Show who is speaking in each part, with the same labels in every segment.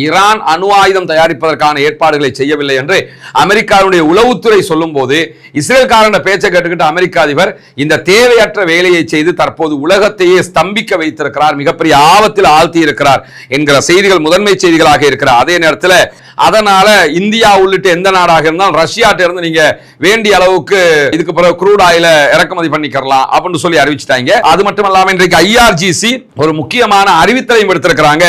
Speaker 1: Iran அணு ஆயுதம் தயாரிப்பதற்கான ஏற்பாடுகளை செய்யவில்லை என்று அமெரிக்காவுடைய உளவுத்துறை சொல்லும் போது இஸ்ரேல்காரன பேச்சை கேட்டுக்கிட்டு அமெரிக்க அதிபர் இந்த தேவையற்ற வேலையை செய்து தற்போது உலகத்தையே ஸ்தம்பிக்க வைத்திருக்கிறார், மிகப்பெரிய ஆபத்தில் ஆழ்த்தி இருக்கிறார் என்கிற செய்திகள் முதன்மை செய்திகளாக இருக்கிறார். அதே நேரத்தில் அதனால இந்தியா உள்ளிட்ட எந்த நாடாக இருந்தாலும் ரஷ்யாட்ட இருந்து நீங்க வேண்டிய அளவுக்கு இதுக்கு பிறகு க்ரூட் ஆயில இறக்குமதி பண்ணிக்கலாம் அப்படின்னு சொல்லி அறிவிச்சிட்டாங்க. அது மட்டுமல்லாம இன்றைக்கு IRGC ஒரு முக்கியமான அறிவித்தலையும் எடுத்திருக்கிறாங்க.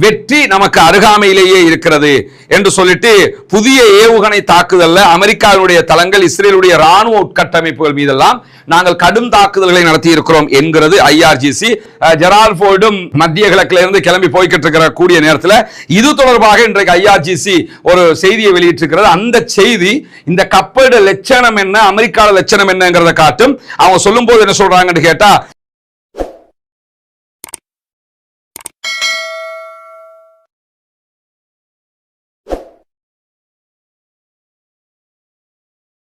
Speaker 1: வெற்றி நமக்கு அருகாமையிலேயே இருக்கிறது என்று சொல்லிட்டு புதிய ஏவுகணை தாக்குதல்ல அமெரிக்காவுடைய தளங்கள் இஸ்ரேலுடைய ராணுவ உட்கட்டமைப்புகள் மீதெல்லாம் நாங்கள் கடும் தாக்குதல்களை நடத்தி இருக்கிறோம் என்கிறது IRGC. ஜெரால்ட் ஃபோர்டும் மத்திய கிழக்கில இருந்து கிளம்பி போய்கிட்டு இருக்கிற கூடிய நேரத்தில் இது தொடர்பாக இன்றைக்கு IRGC ஒரு செய்தியை வெளியிட்டிருக்கிறது. அந்த செய்தி இந்த கப்பலோட லட்சணம் என்ன, அமெரிக்காவோட லட்சணம் என்னங்கிறத காட்டும். அவங்க சொல்லும் போது என்ன சொல்றாங்கன்னு கேட்டா,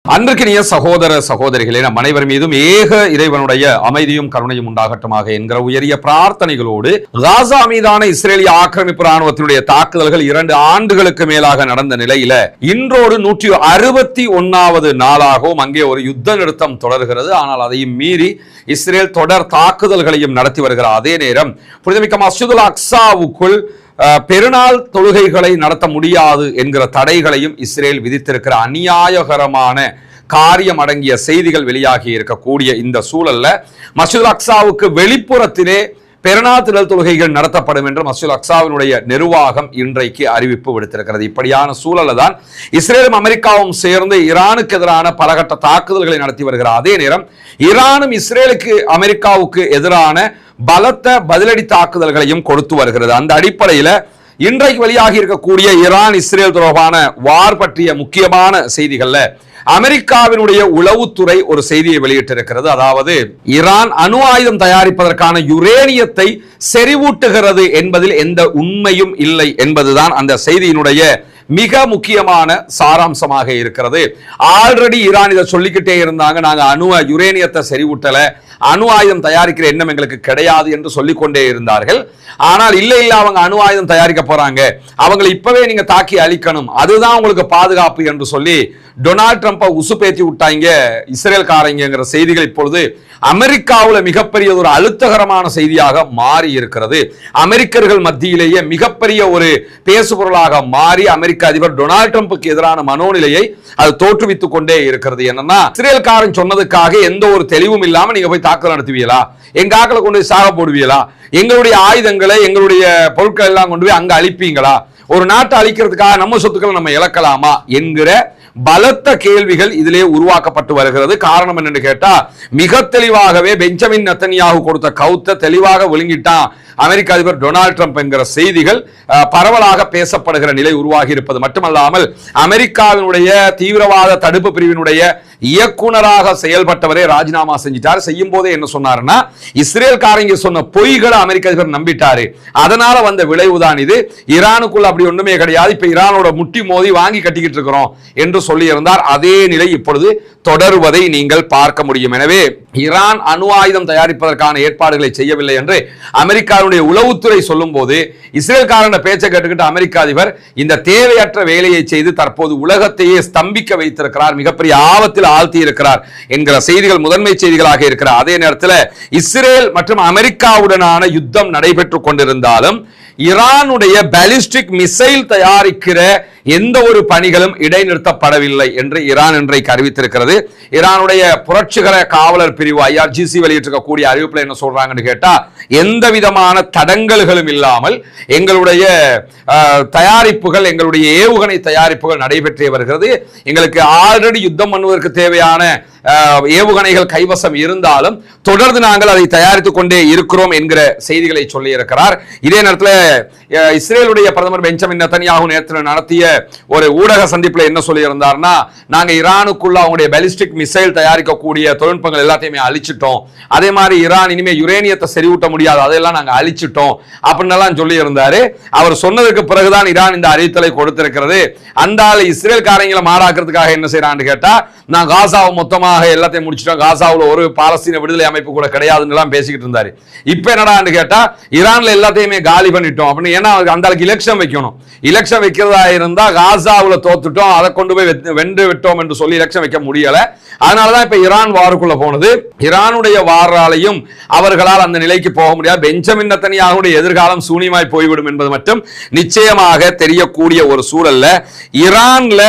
Speaker 1: அன்பிற்கினிய சகோதர சகோதரிகளே, நம் அனைவர் மீதும் ஏக இறைவனுடைய அமைதியும் கருணையும் உண்டாகட்டுமாக என்கிற உயரிய பிரார்த்தனைகளோடு காசா மீதான இஸ்ரேலிய ஆக்கிரமிப்பு ராணுவத்தினுடைய தாக்குதல்கள் 2 ஆண்டுகளுக்கு மேலாக நடந்த நிலையில இன்றோடு 161வது நாளாகவும் அங்கே ஒரு யுத்த நிறுத்தம் தொடர்கிறது. ஆனால் அதையும் மீறி இஸ்ரேல் தொடர் தாக்குதல்களையும் நடத்தி வருகிறார். அதே நேரம் புனிதமிக்க மஸ்ஜிதுல் அக்ஸாவுக்குள் பெருநாள் தொழுகைகளை நடத்த முடியாது என்கிற தடைகளையும் இஸ்ரேல் விதித்திருக்கிற அநியாயகரமான காரியம் அடங்கிய செய்திகள் வெளியாகி இருக்கக்கூடிய இந்த சூழல்ல மஸ்ஜிதுல் அக்ஸாவுக்கு வெளிப்புறத்திலே பெருநாள் திடல் தொழுகைகள் நடத்தப்படும் என்று மஸ்ஜிதுல் அக்ஸாவினுடைய நிர்வாகம் இன்றைக்கு அறிவிப்பு விடுத்திருக்கிறது. இப்படியான சூழல்ல தான் இஸ்ரேலும் அமெரிக்காவும் சேர்ந்து ஈரானுக்கு எதிரான பலகட்ட தாக்குதல்களை நடத்தி வருகிறார். அதே நேரம் ஈரானும் இஸ்ரேலுக்கு அமெரிக்காவுக்கு எதிரான பலத்த பதிலடி தாக்குதல்களையும் கொடுத்து வருகிறது. அந்த அடிப்படையில் இன்றைக்கு வெளியாகி இருக்கக்கூடிய ஈரான் இஸ்ரேல் தொடர்பான வார் பற்றிய முக்கியமான செய்திகள்ல அமெரிக்காவினுடைய உளவுத்துறை ஒரு செய்தியை வெளியிட்டிருக்கிறது. அதாவது ஈரான் அணு ஆயுதம் தயாரிப்பதற்கான யுரேனியத்தை செறிவூட்டுகிறது என்பதில் எந்த உண்மையும் இல்லை என்பதுதான் அந்த செய்தியினுடைய மிக முக்கியமான சாராம்சமாக இருக்கிறது. ஆல்ரெடி ஈரான் இதை சொல்லிக்கிட்டே இருந்தாங்க, நாங்க யுரேனியத்தை செறிவூட்டல, அணு ஆயுதம் தயாரிக்கிற எண்ணம் எங்களுக்கு கிடையாது என்று சொல்லிக்கொண்டே இருந்தார்கள். ஆனால் இல்ல அவங்க அணு ஆயுதம் தயாரிக்க போறாங்க, அவங்களை இப்பவே நீங்க தாக்கி அழிக்கணும், அதுதான் உங்களுக்கு பாதுகாப்பு என்று சொல்லி டொனால்ட் ட்ரம்பை உசுப்பேத்தி விட்டாங்க இஸ்ரேல்காரங்கிற செய்திகள் இப்பொழுது அமெரிக்காவில் மிகப்பெரிய ஒரு அழுத்தகரமான செய்தியாக மாறி இருக்கிறது. அமெரிக்கர்கள் மத்தியிலேயே மிகப்பெரிய ஒரு பேசுபொருளாக மாறி அமெரிக்க அதிபர் டொனால்ட் ட்ரம்புக்கு எதிரான மனோநிலையை அது தோற்றுவித்துக் கொண்டே இருக்கிறது. என்னன்னா, இஸ்ரேல்காரன் சொன்னதுக்காக எந்த ஒரு தெளிவும் இல்லாம நீங்க போய் தாக்குதல் நடத்துவீங்களா, எங்க ஆக்களை கொண்டு போய் சாக போடுவீங்களா, எங்களுடைய ஆயுதங்களை எங்களுடைய பொருட்கள் எல்லாம் கொண்டு போய் அங்க அழிப்பீங்களா, ஒரு நாட்டை அழிக்கிறதுக்காக நம்ம சொத்துக்களை நம்ம இழக்கலாமா என்கிற பலத்த கேள்விகள் இதிலே உருவாக்கப்பட்டு வருகிறது. காரணம் என்னன்னு கேட்டா, மிக தெளிவாகவே பெஞ்சமின் நெத்தன்யாகு கொடுத்த கவுத்த தெளிவாக விழுங்கிட்டான் அமெரிக்க அதிபர் டொனால்ட் ட்ரம்ப் என்கிற செய்திகள் பரவலாக பேசப்படுகிற நிலை உருவாகி இருப்பது மட்டுமல்லாமல் அமெரிக்காவினுடைய தீவிரவாத தடுப்பு பிரிவினுடைய இயக்குனராக செயல்பட்டவரே ராஜினாமா செஞ்சிட்டார். செய்யும் போதே என்ன சொன்னாருன்னா, இஸ்ரேல்காரங்க சொன்ன பொய்களை அமெரிக்க அதிபர் நம்பிட்டாரு, அதனால வந்த விளைவுதான் இது, ஈரானுக்குள்ள அப்படி ஒண்ணுமே கிடையாது, இப்ப ஈரானோட முட்டி மோதி வாங்கி கட்டிக்கிட்டு இருக்கிறோம் என்று சொல்லி இருந்தார். அதே நிலை இப்பொழுது தொடருவதை நீங்கள் பார்க்க முடியும். எனவே ஈரான் அணு ஆயுதம் தயாரிப்பதற்கான ஏற்பாடுகளை செய்யவில்லை என்று அமெரிக்காவுடைய உளவுத்துறை சொல்லும் போது இஸ்ரேல்காரன பேச்சை கேட்டுக்கிட்டு அமெரிக்க அதிபர் இந்த தேவையற்ற வேலையை செய்து தற்போது உலகத்தையே ஸ்தம்பிக்க வைத்திருக்கிறார், மிகப்பெரிய ஆபத்தில் ஆழ்த்தி இருக்கிறார் என்கிற செய்திகள் முதன்மை செய்திகளாக இருக்கிறார். அதே நேரத்தில் இஸ்ரேல் மற்றும் அமெரிக்காவுடனான யுத்தம் நடைபெற்றுக் கொண்டிருந்தாலும் ஈரானுடைய பாலிஸ்டிக் மிசைல் தயாரிக்கிற எந்த ஒரு பணிகளும் இடைநிறுத்தப்படவில்லை என்று ஈரான் இன்றைக்கு அறிவித்திருக்கிறது. ஈரானுடைய புரட்சிகர காவலர் பிரிவு IRGC வெளியிட்டிருக்கக்கூடிய அறிவிப்புல என்ன சொல்றாங்கன்னு கேட்டா, எந்த விதமான தடங்கல்களும் இல்லாமல் எங்களுடைய தயாரிப்புகள், எங்களுடைய ஏவுகணை தயாரிப்புகள் நடைபெற்றே வருகிறது. எங்களுக்கு ஆல்ரெடி யுத்தம் பண்ணுவதற்கு தேவையான ஏவுகணைகள் கைவசம் இருந்தாலும் தொடர்ந்து நாங்கள் அதை தயாரித்துக் கொண்டே இருக்கிறோம் என்கிற செய்திகளை சொல்லி இருக்கிறார். இதே நேரத்தில் இஸ்ரேலுடைய பிரதமர் பெஞ்சமின் நெத்தன்யாகு நேரத்தில் நடத்திய ஒரு ஊடக சந்திப்பில் என்ன சொல்லி இருந்தார்னா, நாங்க ஈரானுக்குள்ள அவங்களுடைய பாலிஸ்டிக் மிசைல் தயாரிக்கக்கூடிய தொழில்நுட்பங்கள் எல்லாத்தையுமே அழிச்சிட்டோம், அதே மாதிரி ஈரான் இனிமே யுரேனியத்தை செறிவூட்ட முடியாது, அதெல்லாம் நாங்க அழிச்சிட்டோம் அப்படின்னு சொல்லி இருந்தாரு. அவர் சொன்னதுக்கு பிறகுதான் ஈரான் இந்த அறிவித்தலை கொடுத்திருக்கிறது. அந்த இஸ்ரேல்காரங்களை மாறாக்கிறதுக்காக என்ன செய்யறான்னு கேட்டா, நான் காசாவை மொத்தமா வெற்றிகரமாக எல்லாத்தையும் முடிச்சிட்டோம், காசாவுல ஒரு பாலஸ்தீன விடுதலை அமைப்பு கூட கிடையாதுன்னு எல்லாம் பேசிக்கிட்டு இருந்தாரு. இப்ப என்னடான்னு கேட்டா ஈரான்ல எல்லாத்தையுமே காலி பண்ணிட்டோம் அப்படின்னு. ஏன்னா அந்த அளவுக்கு எலெக்ஷன் வைக்கணும். எலெக்ஷன் வைக்கிறதா இருந்தா காசாவுல தோத்துட்டோம், அதை கொண்டு போய் வென்று விட்டோம் என்று சொல்லி எலெக்ஷன் வைக்க முடியல. அதனாலதான் இப்ப ஈரான் வாருக்குள்ள போனது. ஈரானுடைய வாராலையும் அவர்களால் அந்த நிலைக்கு போக முடியாது. பெஞ்சமின் நெத்தன்யாகுடைய எதிர்காலம் சூனியமாய் போய்விடும் என்பது மட்டும் நிச்சயமாக தெரியக்கூடிய ஒரு சூழல்ல ஈரான்ல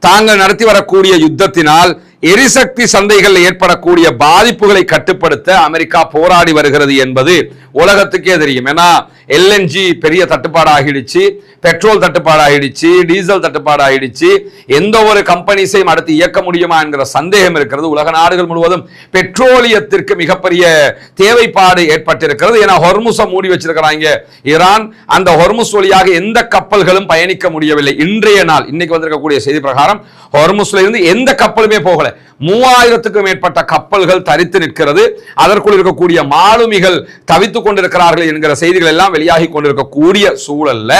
Speaker 1: தாங்கள் நடத்தி வரக்கூடிய யுத்தத்தினால் எரிசக்தி சந்தைகளில் ஏற்படக்கூடிய பாதிப்புகளை கட்டுப்படுத்த அமெரிக்கா போராடி வருகிறது என்பது உலகத்துக்கே தெரியும். ஏன்னா எல்என்ஜி பெரிய தட்டுப்பாடு ஆகிடுச்சு, பெட்ரோல் தட்டுப்பாடு ஆகிடுச்சு, டீசல் தட்டுப்பாடு ஆகிடுச்சு. எந்த ஒரு கம்பெனிஸையும் அடுத்து இயக்க முடியுமா என்கிற சந்தேகம் இருக்கிறது. உலக நாடுகள் முழுவதும் பெட்ரோலியத்திற்கு மிகப்பெரிய தேவைப்பாடு ஏற்பட்டிருக்கிறது. ஏன்னா ஹொர்முஸை மூடி வச்சிருக்கிறாங்க ஈரான். அந்த ஹொர்முஸ் வழியாக எந்த கப்பல்களும் பயணிக்க முடியவில்லை. இன்றைய நாள் இன்னைக்கு வந்திருக்கக்கூடிய செய்தி பிரகாரம் ஹொர்முஸ்ல இருந்து எந்த கப்பலுமே போகல. 3000க்கும் மேற்பட்ட கப்பல்கள் தரித்து நிற்கிறது. அதற்குள் இருக்கக்கூடிய மாலுமிகள் தவித்துக் கொண்டிருக்கிறார்கள் என்கிற செய்திகள் எல்லாம் வெளியாகி கொண்டிருக்கக்கூடிய சூழல்ல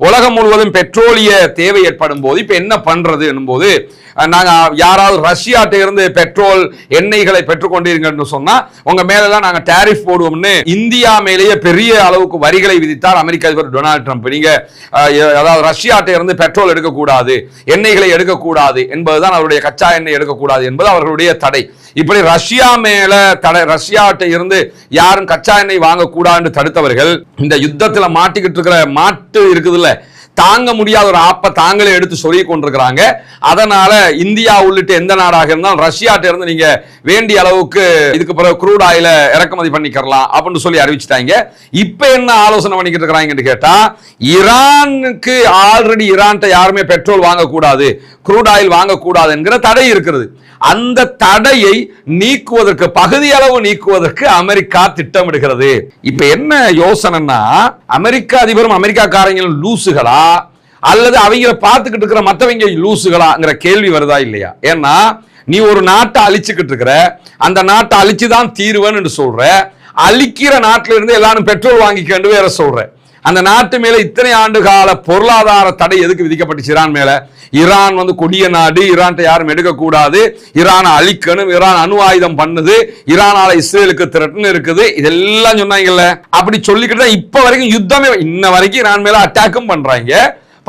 Speaker 1: உலகம் முழுவதும் பெட்ரோலிய தேவை ஏற்படும் போது இப்ப என்ன பண்றது என்பது, நாங்க யாராவது ரஷ்யாட்ட இருந்து பெட்ரோல் எண்ணெய்களை பெற்றுக்கொண்டீங்கன்னு சொன்னா உங்க மேலதான் நாங்க டாரிஃப் போடுவோம்னு இந்தியா மேலேயே பெரிய அளவுக்கு வரிகளை விதித்தார் அமெரிக்க அதிபர் டொனால்ட் ட்ரம்ப். நீங்க அதாவது ரஷ்யாட்ட இருந்து பெட்ரோல் எடுக்கக்கூடாது, எண்ணெய்களை எடுக்கக்கூடாது என்பதுதான் அவருடைய கச்சா எண்ணெய் எடுக்கக்கூடாது என்பது அவர்களுடைய தடை. இப்படி ரஷ்யா மேல தடை, ரஷ்யாட்ட இருந்து யாரும் கச்சா எண்ணெய் வாங்கக்கூடாது தடுத்தவர்கள் இந்த யுத்தத்துல மாட்டிக்கிட்டு இருக்கிற மாட்டு இருக்குதுல்ல, தாங்க முடியாத ஒரு ஆப்பை தாங்களே எடுத்து சொல்லி கொண்டிருக்கிறாங்க. அதனால இந்தியா உள்ளிட்ட எந்த நாடாக இருந்தாலும் ரஷ்யாட்ட இருந்து நீங்க வேண்டிய அளவுக்கு இதுக்கு பிறகு க்ரூட் ஆயில இறக்குமதி பண்ணிக்கலாம் அப்படின்னு சொல்லி அறிவிச்சிட்டாங்க. இப்ப என்ன ஆலோசனை பண்ணிக்கிட்டு இருக்கிறாங்கன்னு கேட்டா, ஈரானுக்கு ஆல்ரெடி ஈரான்ட்ட யாருமே பெட்ரோல் வாங்கக்கூடாது, க்ரூட் ஆயில் வாங்கக்கூடாது என்கிற தடை இருக்கிறது. அந்த தடையை நீக்குவதற்கு, பகுதி அளவு நீக்குவதற்கு அமெரிக்கா திட்டமிடுகிறது. இப்ப என்ன யோசனைன்னா, அமெரிக்க அதிபரும் அமெரிக்காக்காரங்களும் லூசுகளா அல்லது அவங்கள பார்த்துக்கிட்டு இருக்கிற மற்றவங்க லூசுகளாங்கிற கேள்வி வருதா இல்லையா? ஏன்னா நீ ஒரு நாட்டை அழிச்சுக்கிட்டு இருக்கிற, அந்த நாட்டை அழிச்சுதான் தீர்வுன்னு சொல்ற, அழிக்கிற நாட்டில இருந்து எல்லாரும் பெட்ரோல் வாங்கிக்கொண்டு வேற சொல்ற. அந்த நாட்டு மேல இத்தனை ஆண்டு கால பொருளாதார தடை எதுக்கு விதிக்கப்பட்டுச்சு ஈரான் மேல? ஈரான் கொடிய நாடு, ஈரான் யாரும் எடுக்க கூடாது, ஈரானை அழிக்கணும், ஈரான் அணு ஆயுதம் பண்ணுது, ஈரானால இஸ்ரேலுக்கு திரட்டுன்னு இருக்குது, இதெல்லாம் சொன்னாங்கல்ல. அப்படி சொல்லிக்கிட்டு இப்ப வரைக்கும் யுத்தமே, இன்ன வரைக்கும் ஈரான் மேல அட்டாக்கும் பண்றாங்க.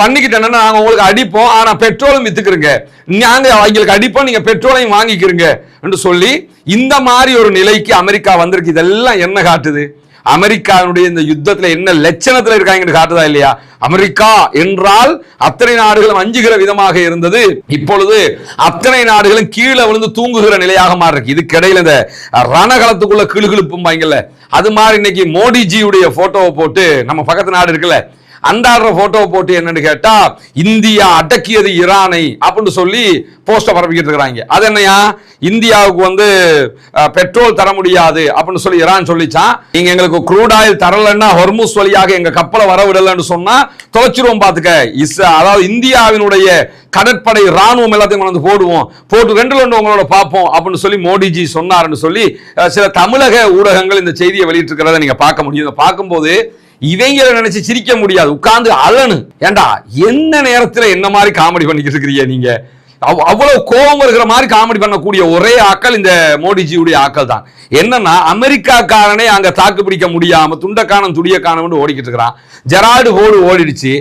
Speaker 1: பண்ணிக்கிட்டு நாங்க உங்களுக்கு அடிப்போம், ஆனா பெட்ரோலும் வித்துக்கிறீங்க, நாங்க அவங்களுக்கு அடிப்போம், நீங்க பெட்ரோலையும் வாங்கிக்கிறீங்க என்று சொல்லி இந்த மாதிரி ஒரு நிலைக்கு அமெரிக்கா வந்திருக்கு. இதெல்லாம் என்ன காட்டுது? அமெரிக்காவுடைய இந்த யுத்தத்துல என்ன லட்சணத்துல இருக்காங்க காட்டுதா இல்லையா? அமெரிக்கா என்றால் அத்தனை நாடுகளும் அஞ்சுகிற விதமாக இருந்தது. இப்பொழுது அத்தனை நாடுகளும் கீழே விழுந்து தூங்குகிற நிலையாக மாறி இருக்கு. இதுக்கு இடையில இந்த ரணகளத்துக்குள்ள கிளுகிழுப்பும் பாங்கல்ல, அது மாதிரி இன்னைக்கு மோடிஜியுடைய போட்டோவை போட்டு, நம்ம பக்கத்து நாடு இருக்குல்ல அந்த போட்டோவை போட்டு என்னன்னு கேட்டா, இந்தியா அடக்கியது ஈரானை அப்படின்னு சொல்லி போஸ்டர் பரப்பிக்கிட்டு இருக்கிறாங்க. அது என்னையா, இந்தியாவுக்கு பெட்ரோல் தர முடியாது அப்படின்னு சொல்லி ஈரான் சொல்லிச்சான். நீங்க எங்களுக்கு க்ரூட் ஆயில் தரலன்னா ஹொர்முஸ் வழியாக எங்க கப்பலை வர விடலன்னு சொன்னா தொலைச்சிருவோம் பாத்துக்க. அதாவது இந்தியாவினுடைய கடற்படை ராணுவம் எல்லாத்தையும் போடுவோம், போட்டு 2 உங்களோட பார்ப்போம் அப்படின்னு சொல்லி மோடிஜி சொன்னார்னு சொல்லி சில தமிழக ஊடகங்கள் இந்த செய்தியை வெளியிட்டு இருக்கிறத நீங்க பார்க்க முடியும். பார்க்கும்போது இவங்களை நினைச்சு சிரிக்க முடியாது, உட்கார்ந்து அழனு. ஏண்டா என்ன நேரத்துல என்ன மாதிரி காமெடி பண்ணிக்கிட்டு இருக்கிறீங்க நீங்க? அவ்வளவு கோபம் இருக்கிற மாதிரி காமெடி பண்ணக்கூடிய ஒரே ஆக்கள் இந்த மோடிஜியுடைய ஆக்கள் தான். என்னன்னா, அமெரிக்காக்காரனே அங்க தாக்கு பிடிக்க முடியாம துண்டக்கானம் துடியக்கானம் ஓடிக்கிட்டு இருக்கிறான். ஜெரால்டு ஹோர்டு ஓடிடுச்சு,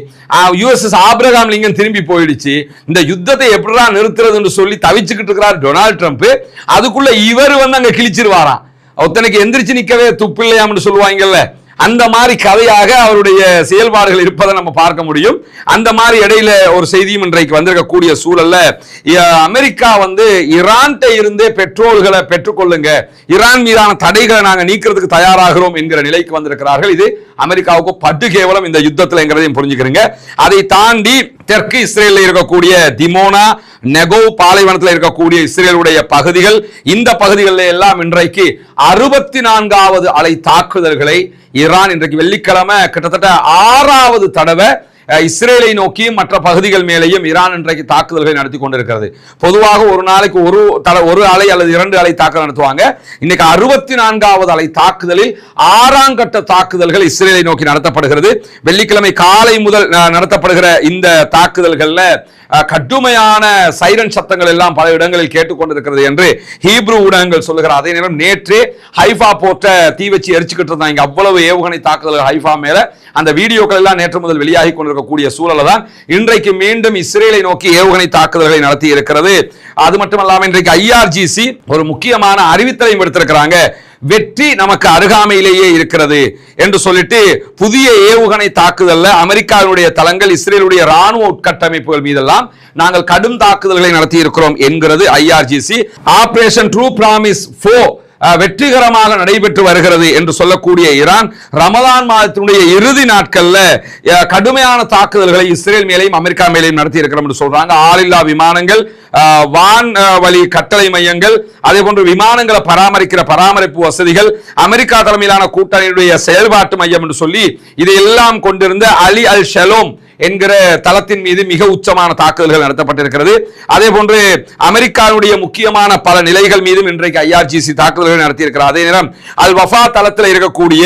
Speaker 1: யுஎஸ்எஸ் ஆப்ரஹாம் லிங்கன் திரும்பி போயிடுச்சு. இந்த யுத்தத்தை எப்படிதான் நிறுத்துறதுன்னு சொல்லி தவிச்சுக்கிட்டு இருக்கிறார் டொனால்ட் ட்ரம்ப். அதுக்குள்ள இவர் அங்க கிழிச்சிருவாராம். ஒருத்தனுக்கு எந்திரிச்சு நிக்கவே துப்பில்லையாம்னு சொல்லுவாங்கல்ல, அந்த மாதிரி கதையாக அவருடைய செயல்பாடுகள் இருப்பதை நம்ம பார்க்க முடியும். அந்த மாதிரி இடையில ஒரு செய்தியும் இன்றைக்கு வந்திருக்கக்கூடிய சூழல்ல, அமெரிக்கா ஈரான்ட்ட இருந்தே பெட்ரோல்களை பெற்றுக்கொள்ளுங்க, ஈரான் மீதான தடைகளை நாங்க நீக்கிறதுக்கு தயாராகிறோம் என்கிற நிலைக்கு வந்திருக்கிறார்கள். இது அமெரிக்காவுக்கு பட்டு கேவலம் இந்த யுத்தத்தில் என்கிறதையும் புரிஞ்சுக்கிறீங்க. அதை தாண்டி தெற்கு இஸ்ரேலில் இருக்கக்கூடிய திமோனா, நெகோ பாலைவனத்தில் இருக்கக்கூடிய இஸ்ரேலுடைய பகுதிகள், இந்த பகுதிகளில் எல்லாம் இன்றைக்கு 64வது அலை தாக்குதல்களை ஈரான் இன்றைக்கு வெள்ளிக்கிழமை கிட்டத்தட்ட 6வது தடவை இஸ்ரேலை நோக்கியும் மற்ற பகுதிகள் மேலேயும் ஈரான் இன்றைக்கு தாக்குதல்களை நடத்தி கொண்டிருக்கிறது. பொதுவாக ஒரு நாளைக்கு ஒரு அலை அல்லது 2 அலை தாக்குதல் நடத்துவாங்க. இன்னைக்கு 64வது அலை தாக்குதலில் 6ஆம் கட்ட தாக்குதல்கள் இஸ்ரேலை நோக்கி நடத்தப்படுகிறது. வெள்ளிக்கிழமை காலை முதல் நடத்தப்படுகிற இந்த தாக்குதல்கள்ல கடுமையான சைரன் சத்தங்கள் எல்லாம் பல இடங்களில் கேட்டுக்கொண்டிருக்கிறது என்று ஹீப்ரு ஊடகங்கள் சொல்லுகிறார். அதே நேரம் நேற்று ஹைஃபா போர்ட்ட தீ வச்சு எரிச்சுக்கிட்டு இருந்தாங்க. அவ்வளவு ஏவுகணை தாக்குதல் ஹைஃபா மேல. அந்த வீடியோக்கள் எல்லாம் நேற்று முதல் வெளியாகி கொண்டிருக்கக்கூடிய சூழல் தான் இன்றைக்கு மீண்டும் இஸ்ரேலை நோக்கி ஏவுகணை தாக்குதல்களை நடத்தி இருக்கிறது. அது மட்டுமல்லாமல் இன்றைக்கு IRGC ஒரு முக்கியமான அறிவித்தலையும் எடுத்திருக்கிறாங்க. வெற்றி நமக்கு அருகாமையிலேயே இருக்கிறது என்று சொல்லிட்டு புதிய ஏவுகணை தாக்குதல்ல அமெரிக்காவுடைய தளங்கள், இஸ்ரேலுடைய ராணுவ உட்கட்டமைப்புகள் மீதெல்லாம் நாங்கள் கடும் தாக்குதல்களை நடத்தி இருக்கிறோம் என்கிறது IRGC. ஆபரேஷன் ட்ரூ பிராமிஸ் 4 வெற்றிகரமாக நடைபெற்று வருகிறது என்று சொல்லக்கூடிய ஈரான் ரமலான் மாதத்தினுடைய இறுதி நாட்கள்ல கடுமையான தாக்குதல்களை இஸ்ரேல் மேலேயும் அமெரிக்கா மேலேயும் நடத்தி இருக்கிறோம் என்று சொல்றாங்க. ஆளில்லா விமானங்கள், வான் வழி கட்டளை மையங்கள், அதே போன்று விமானங்களை பராமரிக்கிற பராமரிப்பு வசதிகள், அமெரிக்கா தலைமையிலான கூட்டணியுடைய செயல்பாட்டு மையம் என்று சொல்லி இதையெல்லாம் கொண்டிருந்த அலி அல் ஷலோம் என்கிற தளத்தின் மீது மிக உச்சமான தாக்குதல்கள் நடத்தப்பட்டிருக்கிறது. அதே போன்று அமெரிக்காவுடைய முக்கியமான பல நிலைகள் மீதும் இன்றைக்கு IRGC தாக்குதல்கள் நடத்தியிருக்கிறார். அதே நேரம் அல் வஃபா தளத்தில் இருக்கக்கூடிய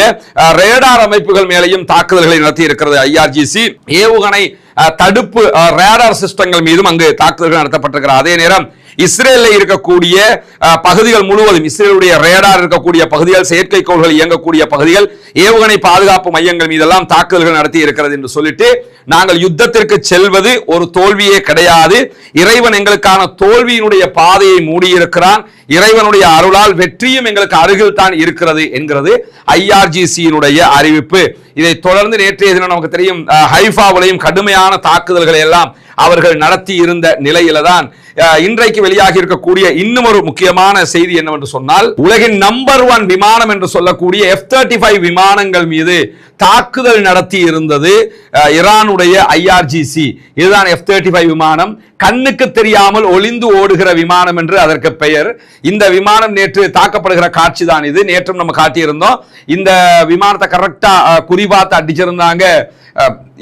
Speaker 1: ரேடார் அமைப்புகள் மேலேயும் தாக்குதல்களை நடத்தி இருக்கிறது IRGC. ஏவுகணை தடுப்பு ரேடார் சிஸ்டங்கள் மீதும் அங்கு தாக்குதல்கள் நடத்தப்பட்டிருக்கிறது. அதே நேரம் இஸ்ரேலில் இருக்கக்கூடிய பகுதிகள் முழுவதும், இஸ்ரேலுடைய ரேடார் இருக்கக்கூடிய பகுதிகள், செயற்கைக்கோள்கள் இயங்கக்கூடிய பகுதிகள், ஏவுகணை பாதுகாப்பு மையங்கள் மீதெல்லாம் தாக்குதல்கள் நடத்தி இருக்கிறது என்று சொல்லிட்டு நாங்கள் யுத்தத்திற்கு செல்வது ஒரு தோல்வியே கிடையாது, இறைவன் எங்களுக்கான தோல்வியினுடைய பாதையை மூடியிருக்கிறான், இறைவனுடைய அருளால் வெற்றியும் எங்களுக்கு அருகில் தான் இருக்கிறது என்கிறது IRGC-யினுடைய அறிவிப்பு. இதை தொடர்ந்து நேற்றைய தினம் நமக்கு தெரியும் ஹைஃபாவிலையும் கடுமையான தாக்குதல்களை எல்லாம் அவர்கள் நடத்தி இருந்த நிலையில தான் இன்றைக்கு வெளியாகி இருக்கக்கூடிய இன்னும் ஒரு முக்கியமான செய்தி என்னவென்று சொன்னால், உலகின் நம்பர் 1 விமானம் என்று சொல்லக்கூடிய F-35 விமானங்கள் மீது தாக்குதல் நடத்தி இருந்தது ஈரானுடைய IRGC. இதுதான் F-35 விமானம். கண்ணுக்கு தெரியாமல் ஒளிந்து ஓடுகிற விமானம் என்று அதற்கு பெயர். இந்த விமானம் நேற்று தாக்கப்படுகிற காட்சி தான் இது. நேற்றும் நம்ம காட்டியிருந்தோம். இந்த விமானத்தை கரெக்டா குறிபார்த்து அடிச்சிருந்தாங்க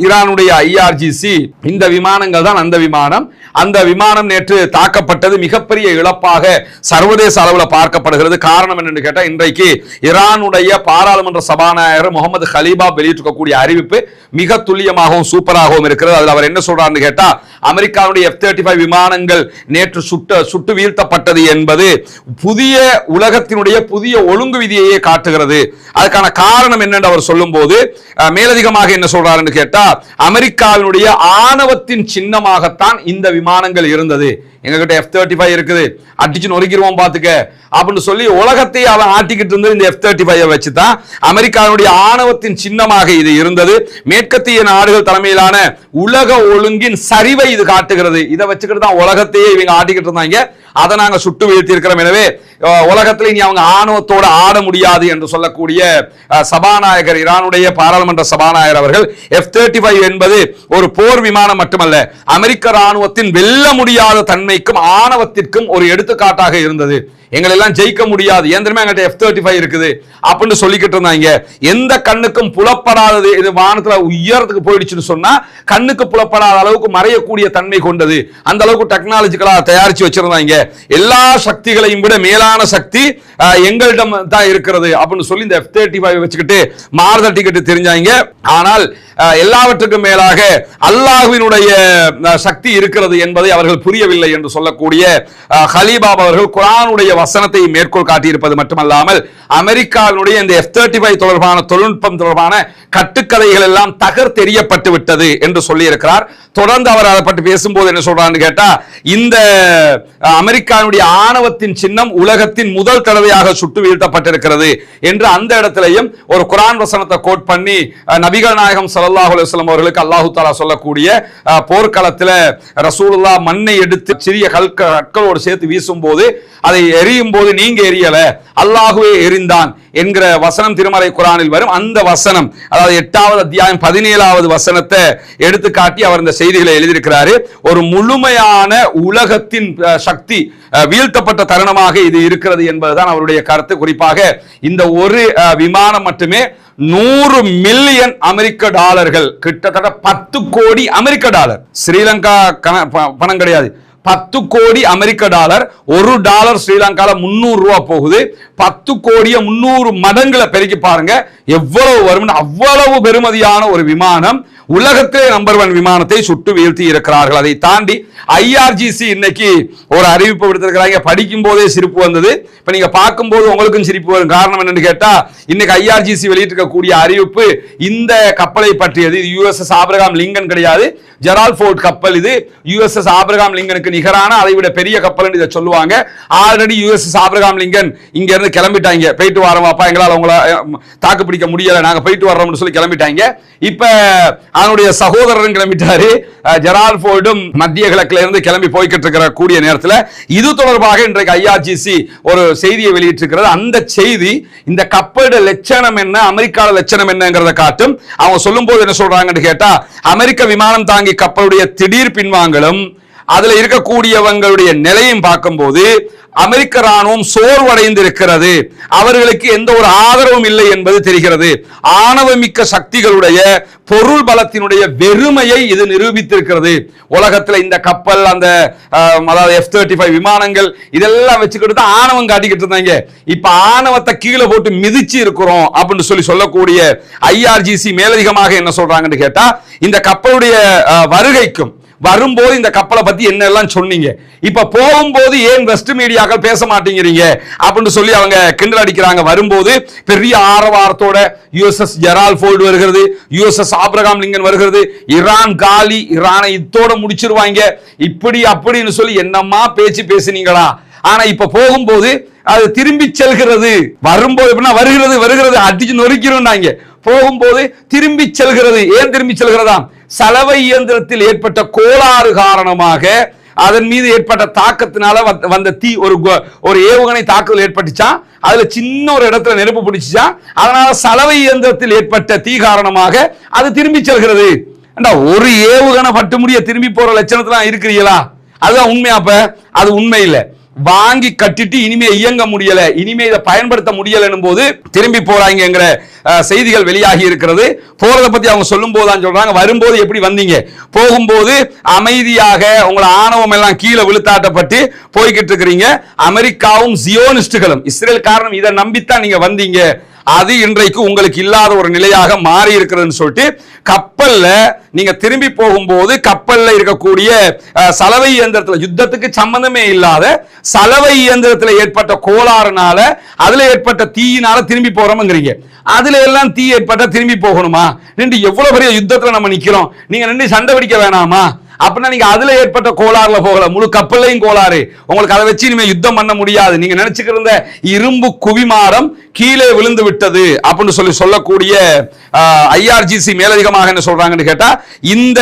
Speaker 1: ஈரானுடைய IRGC. இந்த விமானங்கள் தான் அந்த விமானம். அந்த விமானம் நேற்று தாக்கப்பட்டது மிகப்பெரிய இழப்பாக சர்வதேச அளவில் பார்க்கப்படுகிறது. காரணம் என்னன்னு கேட்டா, இன்றைக்கு ஈரானுடைய பாராளுமன்ற சபாநாயகர் முகமது கலீபா வெளியிட்டிருக்கக்கூடிய அறிவிப்பு மிக துல்லியமாகவும் சூப்பராகவும் இருக்கிறது. அதில் அவர் என்ன சொல்றாருன்னு கேட்டா, அமெரிக்காவுடைய F-35 விமானங்கள் நேற்று சுட்டு வீழ்த்தப்பட்டது என்பது புதிய உலகத்தினுடைய புதிய ஒழுங்கு விதியையே காட்டுகிறது. அதுக்கான காரணம் என்னென்று அவர் சொல்லும் போது மேலதிகமாக என்ன சொல்றாருன்னு கேட்டா, அமெரிக்காவினுடைய ஆணவத்தின் சின்னமாகத்தான் இந்த விமானங்கள் இருந்தது. எங்ககிட்ட F-35 இருக்குது, அடிச்சு நொறுக்கிடுவோம் பாத்துக்க அப்படின்னு சொல்லி உலகத்தை அவன் ஆட்டிக்கிட்டு இருந்தது இந்த F-35 வச்சுதான். அமெரிக்காவுடைய ஆணவத்தின் சின்னமாக இது இருந்தது. மேற்கத்திய நாடுகள் தலைமையிலான உலக ஒழுங்கின் சரிவை இது காட்டுகிறது. இதை வச்சுக்கிட்டு தான் உலகத்தையே இவங்க ஆட்டிக்கிட்டு இருந்தாங்க. அதை நாங்க சுட்டு வீழ்த்தி இருக்கிறோம். எனவே உலகத்தில் இனி அவங்க ஆணவத்தோடு ஆட முடியாது என்று சொல்லக்கூடிய சபாநாயகர், ஈரானுடைய பாராளுமன்ற சபாநாயகர் அவர்கள், F-35 என்பது ஒரு போர் விமானம் மட்டுமல்ல, அமெரிக்க ராணுவத்தின் வெல்ல முடியாத தன்மைக்கும் ஆணவத்திற்கும் ஒரு எடுத்துக்காட்டாக இருந்தது. எங்களை எல்லாம் ஜெயிக்க முடியாது, ஏந்திரமே எங்கிட்ட F-35 இருக்குது அப்படின்னு சொல்லிக்கிட்டு இருந்தாங்க. எந்த கண்ணுக்கும் புலப்படாதது இது வானத்துல உயரத்துக்கு போயிடுச்சுன்னு சொன்னா கண்ணுக்கு புலப்படாத அளவுக்கு மறையக்கூடிய தன்மை கொண்டது. அந்த அளவுக்கு டெக்னாலஜிக்கலா தயாரிச்சு வச்சிருந்தாங்க. எல்லா சக்திகளையும் விட மேலான சக்தி எங்களிடம் தான் இருக்கிறது அப்படின்னு சொல்லி இந்த F-35 வச்சுக்கிட்டு மார்தட்டிக்கிட்டு தெரிஞ்சாங்க. ஆனால் எல்லாவற்றுக்கும் மேலாக அல்லாஹ்வினுடைய சக்தி இருக்கிறது என்பதை அவர்கள் புரியவில்லை என்று சொல்லக்கூடிய கலீபா அவர்கள் குர்ஆனுடைய வசனத்தை மேற்கோள் காட்டியிருப்பது மட்டுமல்லாமல் அமெரிக்காவினுடைய இந்த F-35 தொடர்பான தொழில்நுட்பம் தொடர்பான கட்டுக்கதைகள் எல்லாம் தகர்த்தெறியப்பட்டு விட்டது என்று சொல்லி இருக்கிறார். தொடர்ந்து அவர் அதை பற்றி பேசும்போது என்ன சொல்றான்னு கேட்டா, இந்த அமெரிக்காவுடைய ஆணவத்தின் சின்னம் உலகத்தின் முதல் தடவையாக சுட்டு வீழ்த்தப்பட்டிருக்கிறது என்று அந்த இடத்திலையும் ஒரு குர்ஆன் வசனத்தை கோட் பண்ணி நபிகள் நாயகம் ஸல்லல்லாஹு அலைஹி வஸல்லம் அவர்களுக்கு அல்லாஹ் தஆலா சொல்லக்கூடிய போர்க்களத்தில் ரசூலுல்லாஹ் மண்ணை எடுத்து சிறிய கற்களோடு சேர்த்து வீசும் போது அதை எரியும் போது நீங்க எரியல, அல்லாஹுவே எரிந்தான் என்கிற வசனம் திருமறை குர்ஆனில் வரும். அந்த வசனம், அதாவது 8வது அத்தியாயம் 17வது வசனத்தை எடுத்துக்காட்டி அவர் இந்த செய்திகளை எழுதியிருக்கிறாரு. ஒரு முழுமையான உலகத்தின் சக்தி வீழ்த்தப்பட்ட தருணமாக இது இருக்கிறது என்பதுதான் அவருடைய கருத்து. குறிப்பாக இந்த ஒரு விமானம் மட்டுமே 100 மில்லியன் அமெரிக்க டாலர்கள், கிட்டத்தட்ட 10 கோடி அமெரிக்க டாலர், ஸ்ரீலங்கா பணம் கிடையாது, 10 கோடி அமெரிக்க டாலர். ஒரு டாலர் ஸ்ரீலங்கால 300 ரூபாய் போகுது. 10 கோடியை 300 மடங்குல பெருக்கி பாருங்க எவ்வளவு வரும். அவ்வளவு பெருமதியான ஒரு விமானம், உலகத்திலே நம்பர் 1 விமானத்தை சுட்டு வீழ்த்தி இருக்கிறார்கள். அதை தாண்டி IRGC இன்னைக்கு ஒரு அறிவிப்பு விடுத்திருக்கிறாங்க. படிக்கும் போதே சிரிப்பு வந்தது. இப்ப நீங்க பார்க்கும்போது உங்களுக்கும் சிரிப்பு வரும். காரணம் என்னன்னு கேட்டா, இன்னைக்கு IRGC வெளியிட்டிருக்கக்கூடிய அறிவிப்பு இந்த கப்பலை பற்றியது. இது USS ஆபிரகாம் லிங்கன் கிடையாது, ஜெரால்ட் ஃபோர்ட் கப்பல். இது USS ஆபிரகாம் லிங்கனுக்கு நிகரான அதை விட பெரிய கப்பல் இதை சொல்லுவாங்க. ஆல்ரெடி USS ஆபிரகாம் லிங்கன் இங்க இருந்து கிளம்பிட்டாங்க. போயிட்டு வரோம்ப்பா, எங்களால் அவங்கள தாக்கு பிடிக்க முடியல, நாங்க போயிட்டு வர்றோம்னு சொல்லி கிளம்பிட்டாங்க. இப்ப அவனுடைய சகோதரரும் கிளம்பிட்டாரு. ஜெரால்ட் ஃபோர்டும் மத்திய கிழக்குல இருந்து கிளம்பி போய்கிட்டு இருக்கிற கூடிய நேரத்தில் இது தொடர்பாக இன்றைக்கு IRGC ஒரு செய்தியை வெளியிட்டிருக்கிறது. அந்த செய்தி இந்த கப்பலோட லட்சணம் என்ன, அமெரிக்காவோட லட்சணம் என்னங்கிறத காட்டும். அவங்க சொல்லும் போது என்ன சொல்றாங்கன்னு கேட்டா, அமெரிக்க விமானம் தாங்கி கப்பலுடைய திடீர் பின்வாங்கலும் அதுல இருக்கக்கூடியவங்களுடைய நிலையும் பார்க்கும்போது அமெரிக்க ராணுவம் சோர்வடைந்து இருக்கிறது, அவர்களுக்கு எந்த ஒரு ஆதரவும் இல்லை என்பது தெரிகிறது. ஆணவமிக்க சக்திகளுடைய பொருள் பலத்தினுடைய வெறுமையை இது நிரூபித்திருக்கிறது. உலகத்தில் இந்த கப்பல், அந்த அதாவது F-35 விமானங்கள் இதெல்லாம் வச்சுக்கிட்டு தான் ஆணவம் காட்டிக்கிட்டு இருந்தாங்க. இப்ப ஆணவத்தை கீழே போட்டு மிதிச்சு இருக்கிறோம் அப்படின்னு சொல்லக்கூடிய IRGC மேலதிகமாக என்ன சொல்றாங்கன்னு கேட்டா, இந்த கப்பலுடைய வருகைக்கும் வரும்போது இந்த கப்பலை பத்தி என்ன எல்லாம் சொன்னீங்க, இப்ப போகும்போது ஏன் வெஸ்ட் மீடியாக்கள் பேச மாட்டேங்கிறீங்க அப்படின்னு சொல்லி அவங்க கிண்டல் அடிக்கிறாங்க. வரும்போது பெரிய ஆரவாரத்தோட USS ஜெரால்ட் ஃபோர்ட் வருகிறது, USS ஆபிரகாம் லிங்கன் வருகிறது, ஈரான் காலி, ஈரானை இத்தோட முடிச்சிருவாங்க, இப்படி அப்படின்னு சொல்லி என்னமா பேச்சு பேசுனீங்களா. ஆனா இப்ப போகும்போது அது திரும்பி செல்கிறது. வரும்போது எப்படின்னா வருகிறது வருகிறது அடிச்சு நொறுக்கிறோம், போகும்போது திரும்பி செல்கிறது. ஏன் திரும்பி செல்கிறதா? சலவை இயந்திரத்தில் ஏற்பட்ட கோளாறு காரணமாக அதன் மீது ஏற்பட்ட தாக்கத்தினால வந்த தீ, ஒரு ஏவுகணை தாக்குதல் ஏற்பட்டுச்சா, அதுல சின்ன ஒரு இடத்துல நெருப்பு பிடிச்சா, அதனால சலவை இயந்திரத்தில் ஏற்பட்ட தீ காரணமாக அது திரும்பி செல்கிறது. ஒரு ஏவுகணை பட்டு முடிய திரும்பி போற லட்சணத்துல இருக்கிறீங்களா? அதுதான் உண்மையா? அப்ப அது உண்மை இல்லை. வாங்கி கட்டிட்டு இனிமே இயங்க முடியல, இனிமே இதை பயன்படுத்த முடியல போது திரும்பி போறாங்கிற செய்திகள் வெளியாகி இருக்கிறது. போறதை பத்தி அவங்க சொல்லும் போதுதான் சொல்றாங்க, வரும்போது எப்படி வந்தீங்க, போகும்போது அமைதியாக உங்களை ஆணவம் எல்லாம் கீழே விழுத்தாட்டப்பட்டு போய்கிட்டு இருக்கிறீங்க. அமெரிக்காவும் ஜியோனிஸ்டுகளும் இஸ்ரேல் காரணம் இதை நம்பித்தான் நீங்க வந்தீங்க, அது இன்றைக்கு உங்களுக்கு இல்லாத ஒரு நிலையாக மாறி இருக்கிறதுன்னு சொல்லிட்டு கப்பல்ல நீங்க திரும்பி போகும்போது கப்பல்ல இருக்கக்கூடிய சலவை இயந்திரத்தில் யுத்தத்துக்கு சம்பந்தமே இல்லாத சலவை இயந்திரத்தில் ஏற்பட்ட கோளாறுனால அதுல ஏற்பட்ட தீயினால திரும்பி போறோம்ங்கிறீங்க. அதுல எல்லாம் தீ ஏற்பட்ட திரும்பி போகணுமா? நின்று எவ்வளவு பெரிய யுத்தத்துல நம்ம நிக்கிறோம், நீங்க நின்று சண்டை பிடிக்க வேணாமா? அப்படின்னா நீங்க அதுல ஏற்பட்ட கோளாறுல போகல, முழு கப்பல்லையும் கோளாறு. உங்களுக்கு அதை வச்சு இனிமே யுத்தம் பண்ண முடியாது. நீங்க நினைச்சுக்கிட்டு இருந்த இரும்பு குவிமாடம் கீழே விழுந்து விட்டது அப்படின்னு சொல்லக்கூடிய IRGC மேலதிகமாக என்ன சொல்றாங்கன்னு கேட்டா, இந்த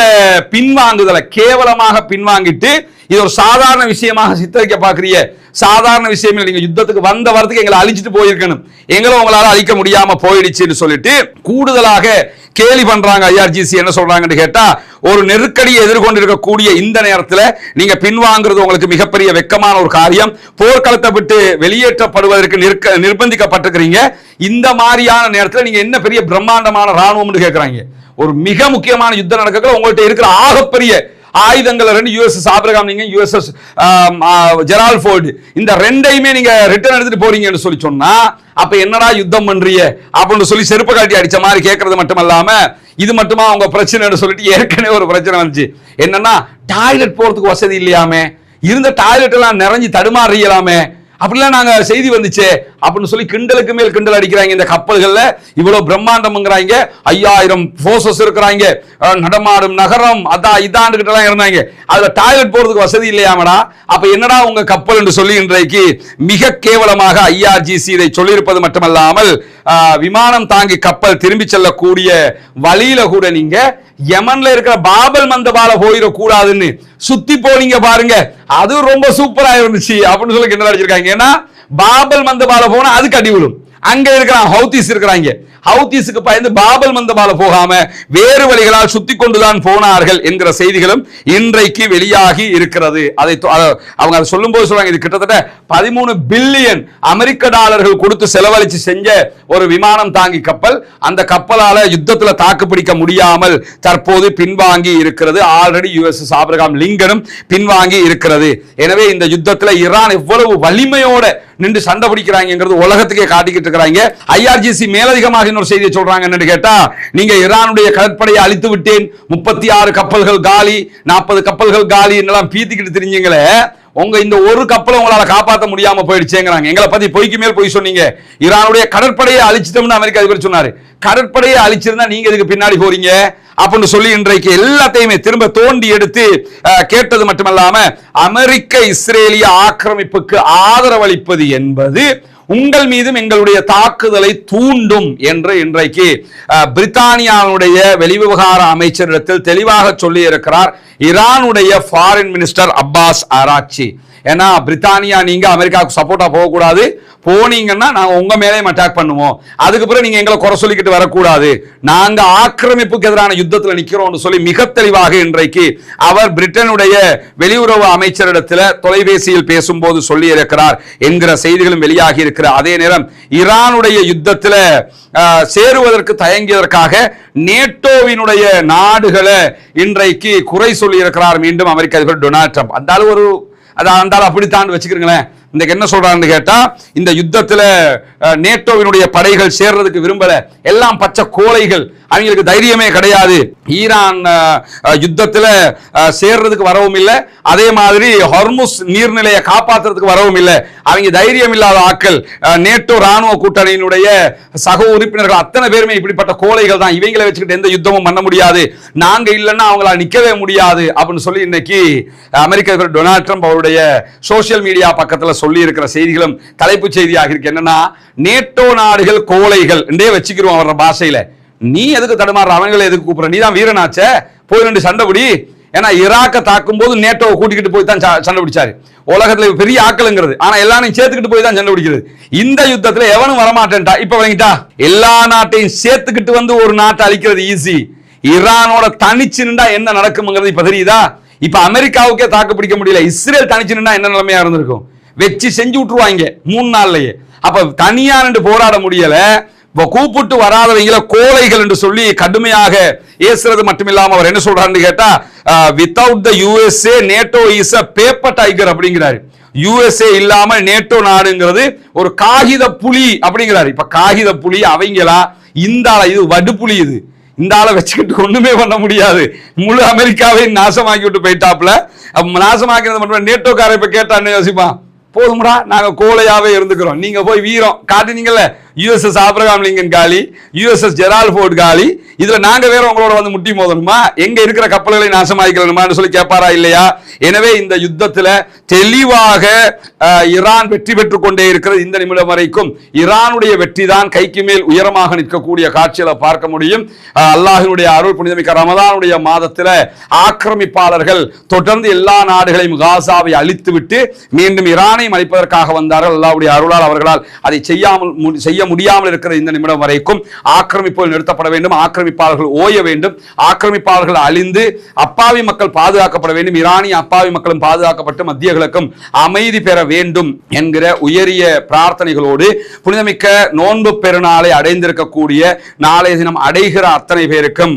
Speaker 1: பின்வாங்குதலை கேவலமாக பின்வாங்கிட்டு இது ஒரு சாதாரண விஷயமாக சித்தரிக்க பாக்குறீங்க. சாதாரண விஷயம், நீங்க யுத்தத்துக்கு வந்த வரத்துக்கு எங்களை அழிச்சிட்டு போயிருக்கணும், எங்களை உங்களால அழிக்க முடியாம போயிடுச்சுன்னு சொல்லிட்டு கூடுதலாக கேலி பண்றாங்க. IRGC என்ன சொல்றாங்கன்னு கேட்டா, ஒரு நெருக்கடியை எதிர்கொண்டிருக்கக்கூடிய இந்த நேரத்தில் நீங்க பின்வாங்குறது உங்களுக்கு மிகப்பெரிய வெக்கமான ஒரு காரியம். போர்க்களத்தை விட்டு வெளியேற்றப்படுவதற்கு நிர்பந்திக்கப்பட்டிருக்கிறீங்க. இந்த மாதிரியான நேரத்தில் நீங்க என்ன பெரிய பிரம்மாண்டமான ராணுவம்னு கேட்கறாங்க. ஒரு மிக முக்கியமான யுத்தம் நடக்க உங்கள்கிட்ட இருக்கிற ஆகப்பெரிய ஆயுதங்கள் 2 USS Abraham Lincoln, USS Gerald Ford, இந்த ரெண்டையுமே நீங்க ரிட்டர்ன் எடுத்துட்டு போறீங்கன்னு சொல்லி சொன்னா அப்ப என்னடா யுத்தம் பண்றீங்க அப்படின்னு சொல்லி செருப்பு காட்டி அடிச்ச மாதிரி கேட்கறது மட்டுமல்லாம, இது மட்டுமா அவங்க பிரச்சனைன்னு சொல்லிட்டு ஏற்கனவே ஒரு பிரச்சனை வந்துச்சு. என்னன்னா, டாய்லெட் போறதுக்கு வசதி இல்லையாமே, இருந்த டாய்லெட் எல்லாம் நிறைஞ்சு தடுமாறியலாமே, அப்படிலாம் நாங்க செய்தி வந்துச்சு அப்படின்னு சொல்லி கிண்டலுக்கு மேல் கிண்டல் அடிக்கிறாங்க. இந்த கப்பல்கள்ல இவ்வளவு பிரம்மாண்டம்ங்கிறாங்க, 5000 போர்சஸ் இருக்கிறாங்க, நடமாடும் நகரம் அதான் இதான்னு எல்லாம் இருந்தாங்க. அதுல டாய்லெட் போறதுக்கு வசதி இல்லையாமடா, அப்ப என்னடா உங்க கப்பல் என்று சொல்லி இன்றைக்கு மிக கேவலமாக IRGC இதை சொல்லியிருப்பது மட்டுமல்லாமல், விமானம் தாங்கி கப்பல் திரும்பி செல்லக்கூடிய வழியில கூட நீங்க யமன்ல இருக்கிற பாபல் மந்தபால போயிடக்கூடாதுன்னு சுத்தி போனீங்க பாருங்க, அது ரொம்ப சூப்பரா இருந்துச்சு அப்படின்னு சொல்லி கிண்டல் அடிச்சிருக்காங்க. ஏன்னா பாபல் மந்தபால போனா அதுக்கு அடி விழும். அங்க இருக்கிறான் ஹவுதீஸ் இருக்கிறாங்க, ஹவுதீஸுக்கு பயந்து பாபல் மந்தபால போகாம வேறு வழிகளால் சுத்தி கொண்டுதான் போனார்கள் என்கிற செய்திகளும் இன்றைக்கு வெளியாகி இருக்கிறது. அவங்க அதை சொல்லும் போது சொல்றாங்க, இது கிட்டத்தட்ட 13 பில்லியன் அமெரிக்க டாலர்கள் கொடுத்து செலவழிச்சு செஞ்ச ஒரு விமானம் தாங்கி கப்பல். அந்த கப்பலால யுத்தத்துல தாக்கு பிடிக்க முடியாமல் தற்போது பின்வாங்கி இருக்கிறது. ஆல்ரெடி USS ஆபிரகாம் லிங்கனும் பின்வாங்கி இருக்கிறது. எனவே இந்த யுத்தத்துல ஈரான் எவ்வளவு வலிமையோட நின்று சண்டை பிடிக்கிறாங்கிறது உலகத்துக்கே காட்டிக்கிட்டு இருக்கிறாங்க. IRGC மேலதிகமாக இன்னொரு செய்தியை சொல்றாங்க என்னன்னு கேட்டா, நீங்க ஈரானுடைய கடற்படையை அழித்து விட்டேன், 36 கப்பல்கள் காலி, 40 கப்பல்கள் காலி என்னெல்லாம் பீத்திக்கிட்டு தெரிஞ்சீங்களே, உங்க இந்த ஒரு கப்பலை உங்களால காப்பாற்ற முடியாம போயிடுச்சேங்கிறாங்க. எங்களை பத்தி பொய்க்கு மேல் பொய் சொன்னீங்க, ஈரானுடைய கடற்படையை அழிச்சிட்டோம்னு அமெரிக்க அதிபர் சொன்னாரு. கடற்படையை அழிச்சிருந்தா நீங்க இதுக்கு பின்னாடி போறீங்க அப்படின்னு சொல்லி இன்றைக்கு எல்லாத்தையுமே திரும்ப தோண்டி எடுத்து கேட்டது மட்டுமல்லாம, அமெரிக்க இஸ்ரேலிய ஆக்கிரமிப்புக்கு ஆதரவளிப்பது என்பது உங்கள் மீதும் எங்களுடைய தாக்குதலை தூண்டும் என்று இன்றைக்கு பிரித்தானியாவுடைய வெளிவிவகார அமைச்சரிடத்தில் தெளிவாக சொல்லி இருக்கிறார் ஈரானுடைய ஃபாரின் மினிஸ்டர் அப்பாஸ் ஆராக்சி. ஏன்னா பிரித்தானியா நீங்க அமெரிக்காவுக்கு சப்போர்ட்டா போகக்கூடாது, போனீங்கன்னா நாங்க உங்க மேலே அட்டாக் பண்ணுவோம், அதுக்கு பிறகு நீங்க எங்களை குறை சொல்லிக்கிட்டு வரக்கூடாது, நாங்க ஆக்கிரமிப்புக்கு எதிரான யுத்தத்தில் நிக்கிறோம்னு சொல்லி மிக தெளிவாக இன்றைக்கு அவர் பிரிட்டனுடைய வெளியுறவு அமைச்சரிடத்தில் தொலைபேசியில் பேசும்போது சொல்லி இருக்கிறார் என்கிற செய்திகளும் வெளியாகி இருக்கிற அதே நேரம் ஈரானுடைய யுத்தத்தில் சேருவதற்கு தயங்கியதற்காக நேட்டோவினுடைய நாடுகளை இன்றைக்கு குறை சொல்லி இருக்கிறார் மீண்டும் அமெரிக்க அதிபர் டொனால்ட் ட்ரம்ப். அந்த அப்படித்தான் வச்சுக்கிறீங்களேன். இந்த என்ன சொல்றான்னு கேட்டா, இந்த யுத்தத்துல நேட்டோவினுடைய படைகள் சேர்றதுக்கு விரும்பல, எல்லாம் பச்சை கோழைகள், அவங்களுக்கு தைரியமே கிடையாது, ஈரான் யுத்தத்துல சேர்றதுக்கு வரவும் இல்லை, அதே மாதிரி ஹொர்முஸ் நீர்நிலையை காப்பாற்றுறதுக்கு வரவும் இல்லை, அவங்க தைரியம் இல்லாத ஆட்கள், நேட்டோ ராணுவ கூட்டணியினுடைய சக உறுப்பினர்கள் அத்தனை பேருமே இப்படிப்பட்ட கோழைகள் தான், இவங்களை வச்சுக்கிட்டு எந்த யுத்தமும் பண்ண முடியாது, நாங்க இல்லைன்னா அவங்கள நிக்கவே முடியாது அப்படின்னு சொல்லி இன்னைக்கு அமெரிக்க அதிபர் டொனால்ட் ட்ரம்ப் அவருடைய சோசியல் மீடியா பக்கத்துல சொல்லி இருக்கிற செய்திகளும் தலைப்புச் செய்தியாக இருக்கு. என்னன்னா, நேட்டோ நாடுகள் கோழைகள் என்றே வச்சுக்கிறோம் அவர பாஷையில. நீ எதுக்கு தடுமாறுற, அவங்களை எதுக்கு கூப்பிடுற, நீ தான் வீரனாச்ச, போய் ரெண்டு சண்டை பிடி. ஏன்னா ஈராக்க தாக்கும் போது நேட்டோவை கூட்டிக்கிட்டு போய் தான் சண்டை பிடிச்சாரு. உலகத்துல பெரிய ஆக்கலுங்கிறது, ஆனா எல்லாரையும் சேர்த்துக்கிட்டு போய் தான் சண்டை பிடிக்கிறது. இந்த யுத்தத்துல எவனும் வரமாட்டேன்டா, இப்ப வழங்கிட்டா எல்லா நாட்டையும் சேர்த்துக்கிட்டு வந்து ஒரு நாட்டை அழிக்கிறது ஈஸி. ஈரானோட தனிச்சு நின்றா என்ன நடக்கும்ங்கிறது இப்ப தெரியுதா? இப்ப அமெரிக்காவுக்கே தாக்கு பிடிக்க முடியல, இஸ்ரேல் தனிச்சு நின்றா என்ன நிலைமையா இருந்திருக்கும்? வச்சு செஞ்சு விட்டுருவாங்க 3 நாள்லயே. அப்ப தனியா நின்று போராட முடியல, கூப்பிட்டு வராதவங்களை கோழைகள் என்று சொல்லி கடுமையாக ஏசுறது மட்டுமில்லாம அவர் என்ன சொல்றாருன்னு கேட்டா, without the USA NATO is a paper tiger அப்படிங்கிறாரு. USA இல்லாம நேட்டோ நாடுங்கிறது ஒரு காகித புலி அப்படிங்கிறாரு. இப்ப காகித புலி அவங்களா, இந்த இது வடுப்புலி, இது இந்த ஆளை வச்சுக்கிட்டு ஒண்ணுமே பண்ண முடியாது, முழு அமெரிக்காவை நாசமாக்கி விட்டு போயிட்டாப்ல. நாசமாக்கிறது மட்டும் நேட்டோக்காரை இப்ப கேட்டான்னு யோசிப்பான், போதும்டா நாங்க கோழையாவே இருந்துக்கிறோம், நீங்க போய் வீரம் காட்டினீங்கல்ல, USS ஆபிரகாம் லிங்கன் காலி, USS ஜெரால்ட் ஃபோர்ட் காலி, இதுல நாங்க வேற உங்களோட வந்து முட்டி மோதணுமா, எங்க இருக்கிற கப்பல்களை நாசமாக்கணுமான்னு சொல்லி கேட்பாரா இல்லையா? எனவே இந்த யுத்தத்துல தெளிவாக ஈரான் வெற்றி பெற்றுக் கொண்டே இருக்கிறது. இந்த நிமிடம் வரைக்கும் ஈரானுடைய வெற்றி தான் கைக்கு மேல் உயரமாக நிற்கக்கூடிய காட்சிகளை பார்க்க முடியும். அல்லாஹ்வினுடைய அருள், புனிதமிக்க ரமதானுடைய மாதத்துல ஆக்கிரமிப்பாளர்கள் தொடர்ந்து எல்லா நாடுகளையும் காசாவை அழித்து விட்டு மீண்டும் ஈரானையும் அழிப்பதற்காக வந்தார்கள். அல்லாஹ்வுடைய அருளால் அவர்களால் அதை செய்ய முடியாமல் இருக்கிற இந்த நிமிடம் வரைக்கும் ஆக்கிரமிப்புகள் நிறுத்தப்பட வேண்டும், ஆக்கிரமிப்பாளர்கள் ஓய வேண்டும், ஆக்கிரமிப்பாளர்கள் அழிந்து அப்பாவி மக்கள் பாதுகாக்கப்பட வேண்டும், ஈரானிய அப்பாவி மக்களும் பாதுகாக்கப்பட்டு மத்திய கிழக்கும் அமைதி பெற வேண்டும் என்கிற உயரிய பிரார்த்தனைகளோடு புனிதமிக்க நோன்பு பெருநாளை அடைந்திருக்கக்கூடிய நாளைய தினம் அடைகிற அத்தனை பேருக்கும்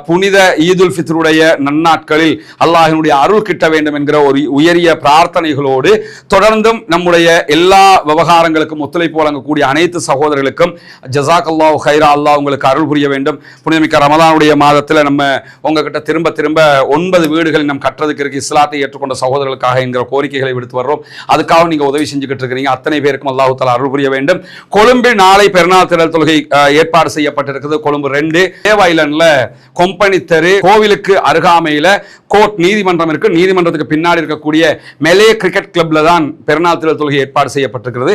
Speaker 1: புனித ஈதுல் ஃபித்ருடைய நன்னாட்களில் அல்லாஹ்வினுடைய அருள் கிட்ட வேண்டும் என்கிற ஒரு உயரிய பிரார்த்தனைகளோடு தொடர்ந்தும் நம்முடைய எல்லா விவகாரங்களுக்கும் ஒத்துழைப்பு வழங்கக்கூடிய அனைத்து சகோதரர்களுக்கும் ஜஸாக்கல்லாஹு கைரா, அல்லாஹ் உங்களுக்கு அருள் புரிய வேண்டும். புனிதமிக்க ரமதானுடைய மாதத்தில் நம்ம உங்ககிட்ட திரும்ப 9 வீடுகள் நம் கட்டுறதுக்கு இருக்கு, இஸ்லாத்தை ஏற்றுக்கொண்ட சகோதரர்களுக்காக என்கிற கோரிக்கைகளை விடுத்து வர்றோம். அதுக்காக நீங்க உதவி செஞ்சுக்கிட்டு இருக்கிறீங்க. அத்தனை பேருக்கும் அல்லாஹ் தஆலா அருள் புரிய வேண்டும். கொழும்பில் நாளை பெருநாள் திடல் தொழுகை ஏற்பாடு செய்யப்பட்டிருக்கிறது. கொழும்பு 2 தேவாயிலன்ல கொம்பனி தெரு கோவிலுக்கு அருகாமையில கோர்ட் நீதிமன்றம் இருக்கு. நீதிமன்றத்துக்கு பின்னாடி இருக்கக்கூடிய மெலே கிரிக்கெட் கிளப்ல தான் பெருநாள் திடல் தொழுகை ஏற்பாடு செய்யப்பட்டிருக்கிறது.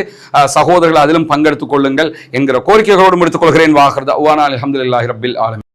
Speaker 1: சகோதரர்கள் அதிலும் பங்கெடுத்துக் கொள்ளுங்கள் என்கிற கோரிக்கைகளோடு முடித்துக் கொள்கிறேன். வாஹர் தஅவானா அல்ஹம்துலில்லாஹி ரப்பில் ஆலமீன்.